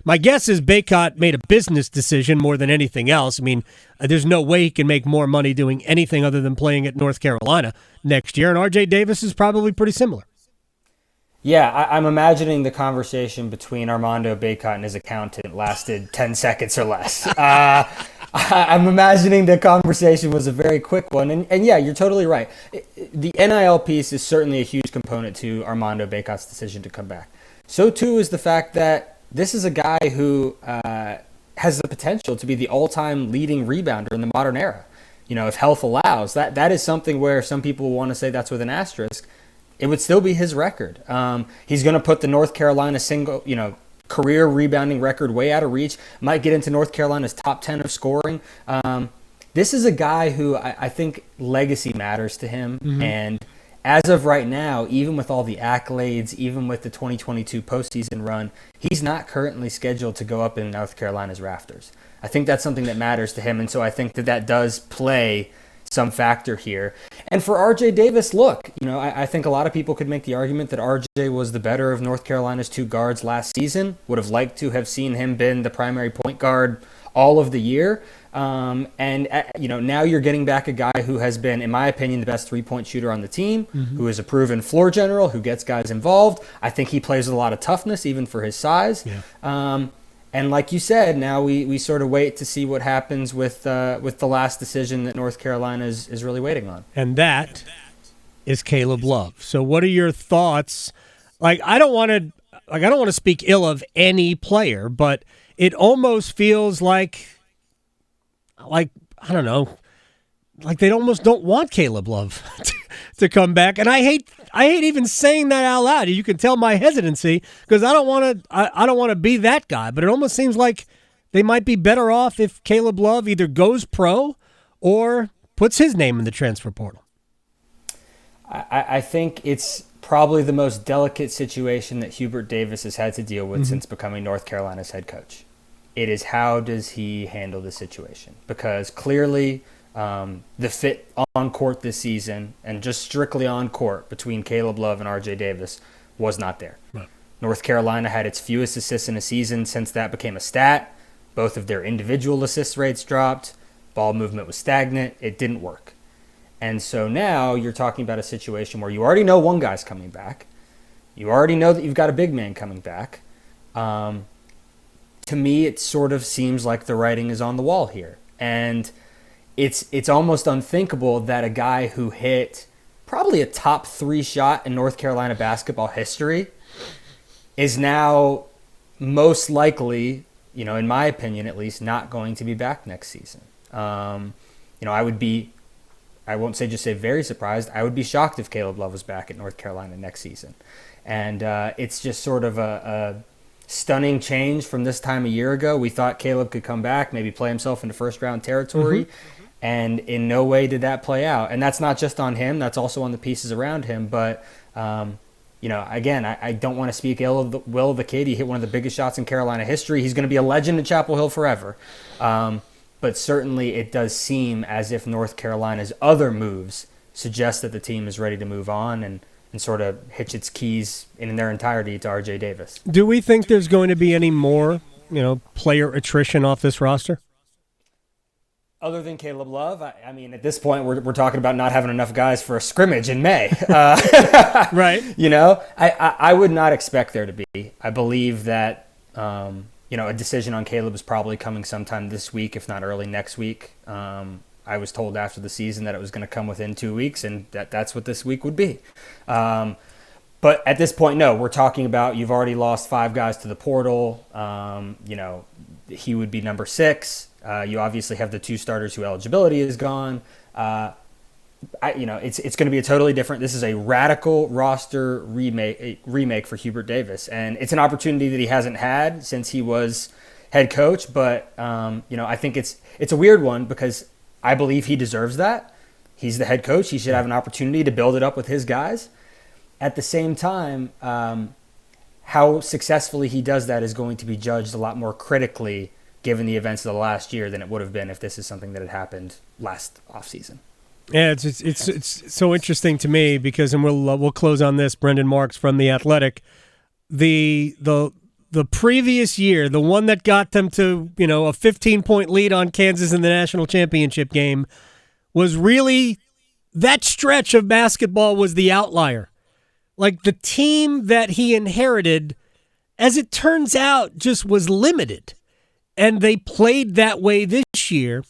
My guess is Bacot made a business decision more than anything else. I mean, there's no way he can make more money doing anything other than playing at North Carolina next year, and RJ Davis is probably pretty similar. Yeah, I'm imagining the conversation between Armando Bacot and his accountant lasted 10 seconds or less. I'm imagining the conversation was a very quick one. And yeah, you're totally right. The NIL piece is certainly a huge component to Armando Bacot's decision to come back. So too is the fact that this is a guy who has the potential to be the all-time leading rebounder in the modern era. You know, if health allows, that is something where some people want to say that's with an asterisk. It would still be his record. He's going to put the North Carolina career rebounding record way out of reach. Might get into North Carolina's top 10 of scoring. This is a guy who I think legacy matters to him. Mm-hmm. And as of right now, even with all the accolades, even with the 2022 postseason run, he's not currently scheduled to go up in North Carolina's rafters. I think that's something that matters to him. And so I think that does play some factor here. And for RJ Davis, look, I think a lot of people could make the argument that RJ was the better of North Carolina's two guards last season. Would have liked to have seen him been the primary point guard all of the year. Now you're getting back a guy who has been, in my opinion, the best three-point shooter on the team, mm-hmm. who is a proven floor general, who gets guys involved. I think he plays with a lot of toughness, even for his size. Yeah. And like you said, now we sort of wait to see what happens with the last decision that North Carolina is really waiting on. And that is Caleb Love. So what are your thoughts? I don't want to speak ill of any player, but it almost feels like I don't know, like they almost don't want Caleb Love to come back. And I hate even saying that out loud. You can tell my hesitancy because I don't want to be that guy. But it almost seems like they might be better off if Caleb Love either goes pro or puts his name in the transfer portal. I think it's probably the most delicate situation that Hubert Davis has had to deal with mm-hmm. since becoming North Carolina's head coach. It is how does he handle the situation? Because clearly the fit on court this season and just strictly on court between Caleb Love and RJ Davis was not there. Right. North Carolina had its fewest assists in a season since that became a stat. Both of their individual assist rates dropped. Ball movement was stagnant. It didn't work. And so now you're talking about a situation where you already know one guy's coming back. You already know that you've got a big man coming back. To me, it sort of seems like the writing is on the wall here. And it's almost unthinkable that a guy who hit probably a top 3 shot in North Carolina basketball history is now most likely, in my opinion at least, not going to be back next season. I won't say very surprised. I would be shocked if Caleb Love was back at North Carolina next season. And it's just sort of a stunning change from this time a year ago. We thought Caleb could come back, maybe play himself into first-round territory, mm-hmm. and in no way did that play out. And that's not just on him. That's also on the pieces around him. But, again, I don't want to speak ill of Will the kid. He hit one of the biggest shots in Carolina history. He's going to be a legend in Chapel Hill forever. But certainly it does seem as if North Carolina's other moves suggest that the team is ready to move on and sort of hitch its keys in their entirety to RJ Davis. Do we think there's going to be any more, player attrition off this roster? Other than Caleb Love, I mean, at this point, we're talking about not having enough guys for a scrimmage in May. Right. I would not expect there to be. I believe that, a decision on Caleb is probably coming sometime this week, if not early next week. I was told after the season that it was going to come within 2 weeks, and that's what this week would be. But at this point, no, we're talking about you've already lost 5 guys to the portal. He would be number 6. You obviously have the 2 starters who eligibility is gone. It's going to be a totally different. This is a radical roster remake for Hubert Davis, and it's an opportunity that he hasn't had since he was head coach. But I think it's a weird one because I believe he deserves that. He's the head coach. He should have an opportunity to build it up with his guys. At the same time, how successfully he does that is going to be judged a lot more critically given the events of the last year than it would have been if this is something that had happened last offseason. Yeah, it's so interesting to me because, and we'll close on this. Brendan Marks from The Athletic. The the previous year, the one that got them to, a 15-point lead on Kansas in the national championship game, was really that stretch of basketball was the outlier. Like the team that he inherited, as it turns out, just was limited. And they played that way this year.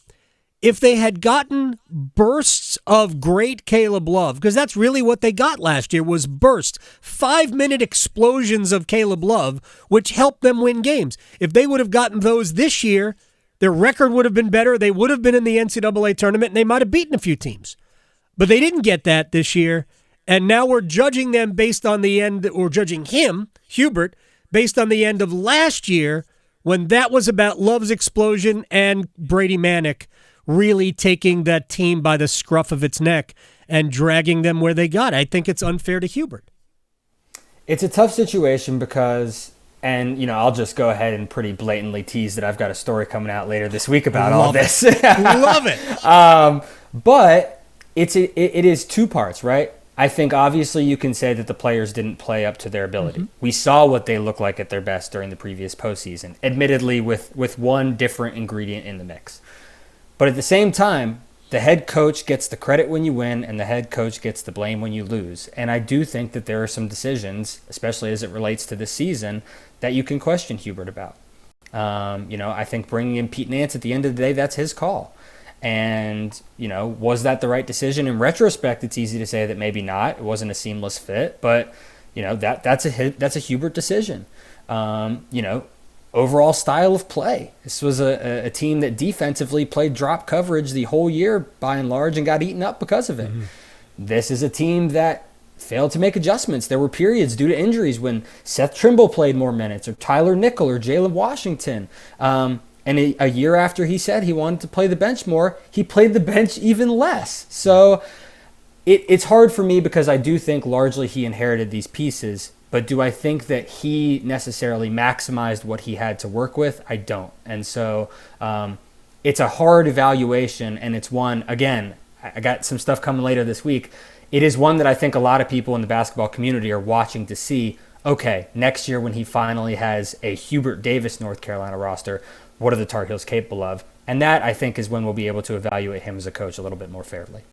If they had gotten bursts of great Caleb Love, because that's really what they got last year, was bursts, 5-minute explosions of Caleb Love, which helped them win games. If they would have gotten those this year, their record would have been better. They would have been in the NCAA tournament, and they might have beaten a few teams. But they didn't get that this year, and now we're judging them based on the end, or judging him, Hubert, based on the end of last year, when that was about Love's explosion and Brady Manick really taking that team by the scruff of its neck and dragging them where they got. I think it's unfair to Hubert. It's a tough situation because, and I'll just go ahead and pretty blatantly tease that I've got a story coming out later this week about all this. Love it. But it is two parts, right? I think obviously you can say that the players didn't play up to their ability. Mm-hmm. We saw what they looked like at their best during the previous postseason, admittedly with one different ingredient in the mix. But at the same time, the head coach gets the credit when you win, and the head coach gets the blame when you lose. And I do think that there are some decisions, especially as it relates to this season, that you can question Hubert about. I think bringing in Pete Nance at the end of the day, that's his call. And, was that the right decision? In retrospect, it's easy to say that maybe not. It wasn't a seamless fit, but, that's a Hubert decision. Overall style of play. This was a team that defensively played drop coverage the whole year by and large and got eaten up because of it. Mm-hmm. This is a team that failed to make adjustments. There were periods due to injuries when Seth Trimble played more minutes, or Tyler Nickel, or Jalen Washington. And a year after he said he wanted to play the bench more, he played the bench even less. So it's hard for me because I do think largely he inherited these pieces. But do I think that he necessarily maximized what he had to work with? I don't. And so it's a hard evaluation, and it's one, again, I got some stuff coming later this week. It is one that I think a lot of people in the basketball community are watching to see, okay, next year when he finally has a Hubert Davis North Carolina roster, what are the Tar Heels capable of? And that, I think, is when we'll be able to evaluate him as a coach a little bit more fairly.